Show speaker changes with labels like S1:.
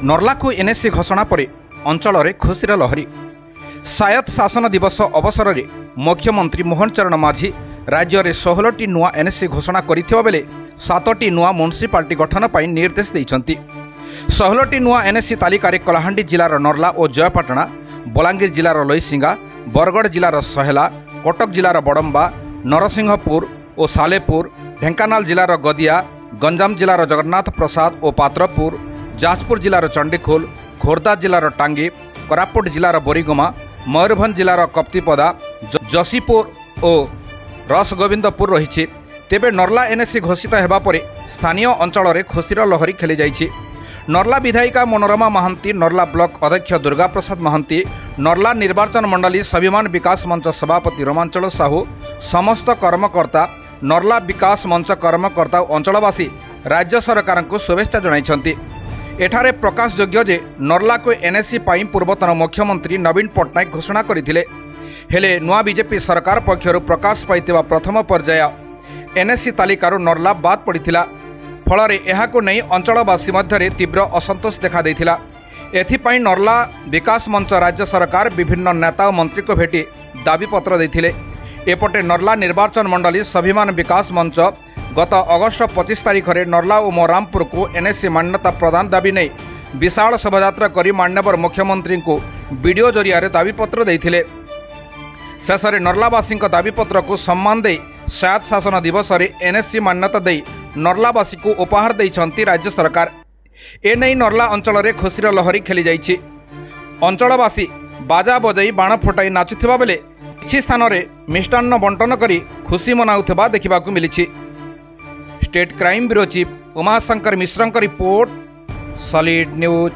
S1: नर्ला को एनएससी घोषणा पर अंचल में खुशीर लहरी। स्वायत्त शासन दिवस अवसर में मुख्यमंत्री मोहन चरण माझी राज्य में 16टी नुआ एनएससी घोषणा करथिबा बेले 7टी नुआ म्युनिसिपालिटी गठन पर निर्देश देइछन्ति। 16टी नुआ एनएससी तालिकार कलाहांडी जिलार नर्ला और जयपाटना, बलांगीर जिलार लईसिंगा, बरगड़ जिलार सहेला, कटक जिलार बड़म्बा, नरसिंहपुर और सालेपुर, ढेंकानाल जिलार गदिया, गंजाम जिलार जगन्नाथ प्रसाद और पात्रपुर, जाजपुर जिलार चंडीखोल, खोर्धा जिलार टांगी, कोरापुट जिलार बोरीगुमा, मयूरभंज जिलार कप्तिपदा, जसीपुर और रसगोविंदपुर रही। तेबे नर्ला एनएससी घोषित होगा पर स्थानीय अंचल में खुशीर लहरी खेली जाइछि। नर्ला विधायिका मनोरमा महांती, नर्ला ब्लॉक अध्यक्ष दुर्गा प्रसाद महांती, नर्ला निर्वाचन मंडली स्वाभिमान विकास मंच सभापति रोमांचल साहू, समस्त कर्मकर्ता, नर्ला विकास मंच कर्मकर्ता और अंचलवासी राज्य सरकार को शुभेच्छा जणाइछन्ति। एठारे प्रकाश योग्य जे नर्ला को एनएससी पाई पूर्वतन मुख्यमंत्री नवीन पट्टनायक घोषणा करथिले। हेले नुआ बीजेपी सरकार पक्षरु प्रकाश पाइतिबा प्रथम पर्याय एनएससी तालिकारु नर्ला बाद पड़िथिला। फल एहाकु नहीं अंचलवासी मध्य तीव्र असंतोष देखा देथिला। एथिपाई नर्ला विकास मंच राज्य सरकार विभिन्न नेता और मंत्री को भेटी दाबीपत्र देथिले। एपटे नर्ला निर्वाचन मंडली स्वाभिमान विकास मंच गत अगस्ट 25 तारिख में नर्ला और मोरामपुर को एनएससी मान्यता प्रदान दाबी नहीं विशाल शोभायात्रा कर मान्यवर मुख्यमंत्री को वीडियो जरिया दाबीपत्र देथिले। शेष में नर्लावासी दाबीपत्र को सम्मान दे स्वायत्त शासन दिवस में एनएससी मान्यता दे नर्लावासी को उपहार देइछन्ति राज्य सरकार। एने नर्ला अंचल में खुशीर लहरी खेली जाइछि। अंचलवासी बाजा बजाई बाण फुटाई नाचुथिबा बेले किछि स्थान में मिष्टान्न बंटन करी खुशी मनाउथिबा देखिबाकू मिलिछि। State crime bureau chief Umashankar मिश्रଙ୍କ रिपोर्ट, सॉलिड न्यूज।